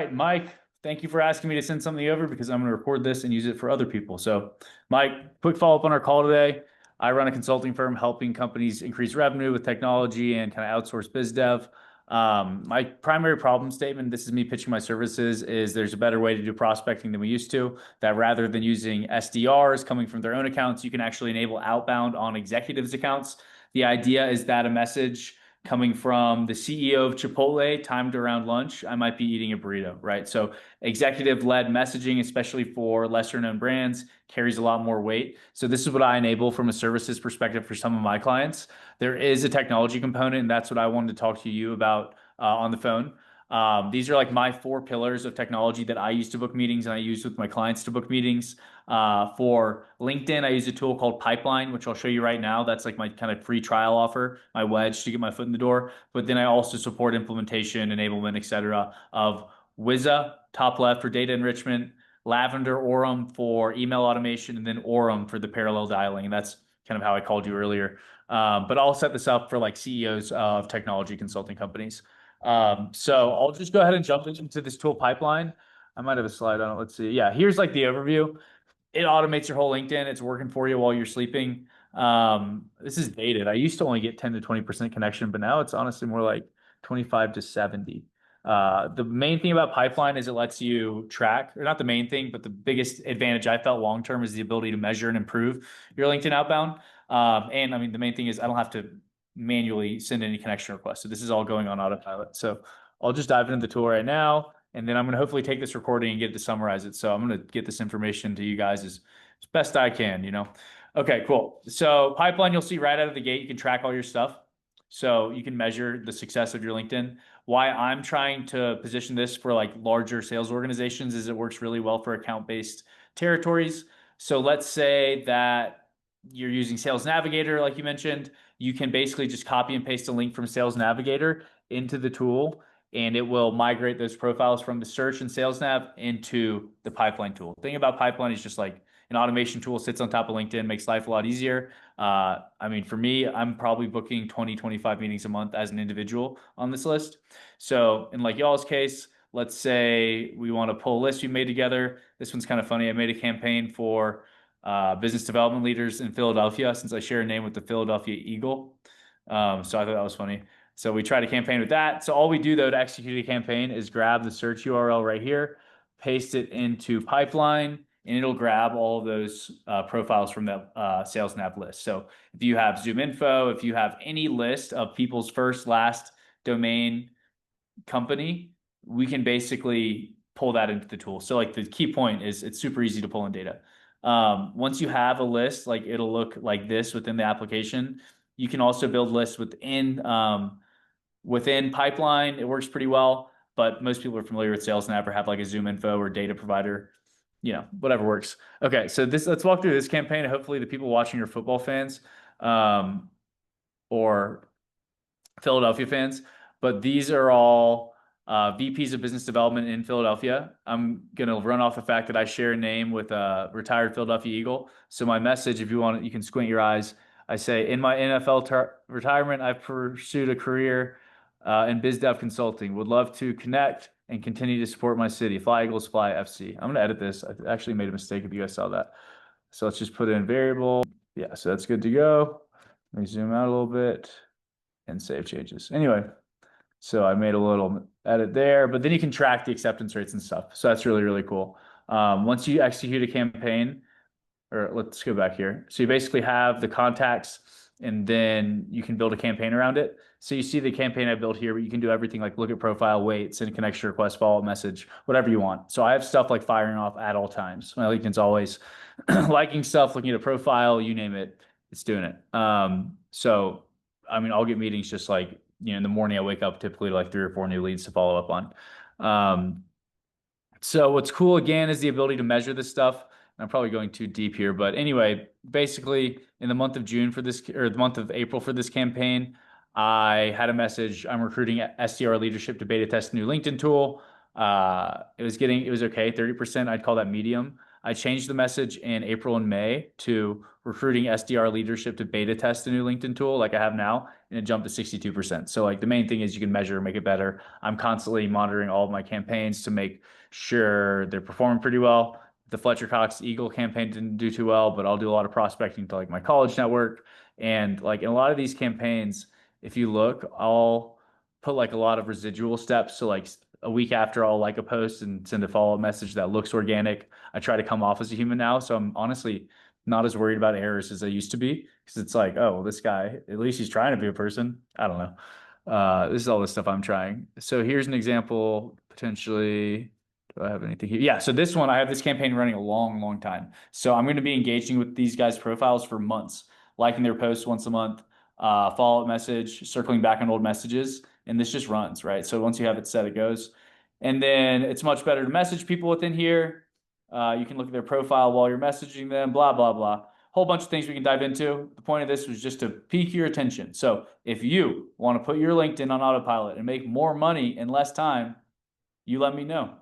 right, Mike, thank you for asking me to send something over because I'm going to record this and use it for other people. So, Mike, quick follow up on our call today. I run a consulting firm helping companies increase revenue with technology and kind of outsource biz dev. My primary problem statement, this is me pitching my services, is there's a better way to do prospecting than we used to. That rather than using SDRs coming from their own accounts, you can actually enable outbound on executives' accounts. The idea is that a message coming from the CEO of Chipotle timed around lunch, I might be eating a burrito, right? So executive-led messaging, especially for lesser-known brands, carries a lot more weight. So this is what I enable from a services perspective for some of my clients. There is a technology component, and that's what I wanted to talk to you about on the phone. These are like my 4 pillars of technology that I use to book meetings and I use with my clients to book meetings. For LinkedIn, I use a tool called Pipeline, which I'll show you right now. That's like my kind of free trial offer, my wedge to get my foot in the door. But then I also support implementation, enablement, et cetera, of Wizza, top left for data enrichment, Lavender Orem for email automation, and then Orem for the parallel dialing. And that's kind of how I called you earlier. But I'll set this up for like CEOs of technology consulting companies. So I'll just go ahead and jump into this tool Pipeline. I might have a slide on it. Let's see. Yeah, here's like the overview. It automates your whole LinkedIn. It's working for you while you're sleeping. This is dated. I used to only get 10 to 20% connection, but now it's honestly more like 25 to 70. The main thing about Pipeline is it lets you track, or not the main thing, but the biggest advantage I felt long term is the ability to measure and improve your LinkedIn outbound. And I mean, the main thing is I don't have to manually send any connection requests. So this is all going on autopilot. So I'll just dive into the tool right now. And then I'm going to hopefully take this recording and get to summarize it. So I'm going to get this information to you guys as best I can, you know? Okay, cool. So Pipeline, you'll see right out of the gate, you can track all your stuff. So you can measure the success of your LinkedIn. Why I'm trying to position this for like larger sales organizations is it works really well for account-based territories. So let's say that you're using Sales Navigator, like you mentioned, you can basically just copy and paste a link from Sales Navigator into the tool, and it will migrate those profiles from the search and Sales Nav into the Pipeline tool. The thing about Pipeline is just like an automation tool, sits on top of LinkedIn, makes life a lot easier. I mean, for me, I'm probably booking 20, 25 meetings a month as an individual on this list. So in like y'all's case, let's say we want to pull a list we made together. This one's kind of funny. I made a campaign for business development leaders in Philadelphia, since I share a name with the Philadelphia Eagle. So I thought that was funny. So we tried a campaign with that. So all we do though to execute a campaign is grab the search URL right here, paste it into Pipeline, and it'll grab all of those profiles from the Sales Nav list. So if you have Zoom info, if you have any list of people's first, last domain company, we can basically pull that into the tool. So like the key point is it's super easy to pull in data. Once you have a list, like it'll look like this within the application. You can also build lists within Pipeline. It works pretty well, but most people are familiar with Sales Nav or have like a Zoom info or data provider, you know, whatever works. Okay, so let's walk through this campaign. Hopefully the people watching are football fans or Philadelphia fans, but these are all VPs of business development in Philadelphia. I'm going to run off the fact that I share a name with a retired Philadelphia Eagle. So my message, if you want, you can squint your eyes. I say, in my NFL retirement, I've pursued a career in biz dev consulting. Would love to connect and continue to support my city. Fly Eagles, fly FC. I'm going to edit this. I actually made a mistake if you guys saw that. So let's just put it in variable. Yeah, so that's good to go. Let me zoom out a little bit and save changes. Anyway, so I made a little edit there, but then you can track the acceptance rates and stuff. So that's really, really cool. Once you execute a campaign, or let's go back here. So you basically have the contacts and then you can build a campaign around it. So you see the campaign I built here, but you can do everything like look at profile, wait, send a connection request, follow-up message, whatever you want. So I have stuff like firing off at all times. My LinkedIn's always liking stuff, looking at a profile, you name it, it's doing it. So, I mean, I'll get meetings just like, you know, in the morning I wake up typically to like 3 or 4 new leads to follow up on. So what's cool again is the ability to measure this stuff. I'm probably going too deep here, but anyway, basically in the month of June for this, or the month of April for this campaign, I had a message. I'm recruiting SDR leadership to beta test a new LinkedIn tool. It was okay, 30%. I'd call that medium. I changed the message in April and May to recruiting SDR leadership to beta test a new LinkedIn tool like I have now, and it jumped to 62%. So like the main thing is you can measure, make it better. I'm constantly monitoring all of my campaigns to make sure they're performing pretty well. The Fletcher Cox Eagle campaign didn't do too well, but I'll do a lot of prospecting to like my college network. And like in a lot of these campaigns, if you look, I'll put like a lot of residual steps. So like a week after I'll like a post and send a follow-up message that looks organic. I try to come off as a human now. So I'm honestly not as worried about errors as I used to be because it's like, oh, well, this guy, at least he's trying to be a person. I don't know. This is all the stuff I'm trying. So here's an example potentially. Do I have anything here? Yeah. So this one, I have this campaign running a long, long time. So I'm going to be engaging with these guys' profiles for months, liking their posts once a month, follow-up message, circling back on old messages. And this just runs, right? So once you have it set, it goes. And then it's much better to message people within here. You can look at their profile while you're messaging them, blah, blah, blah. Whole bunch of things we can dive into. The point of this was just to pique your attention. So if you want to put your LinkedIn on autopilot and make more money in less time, you let me know.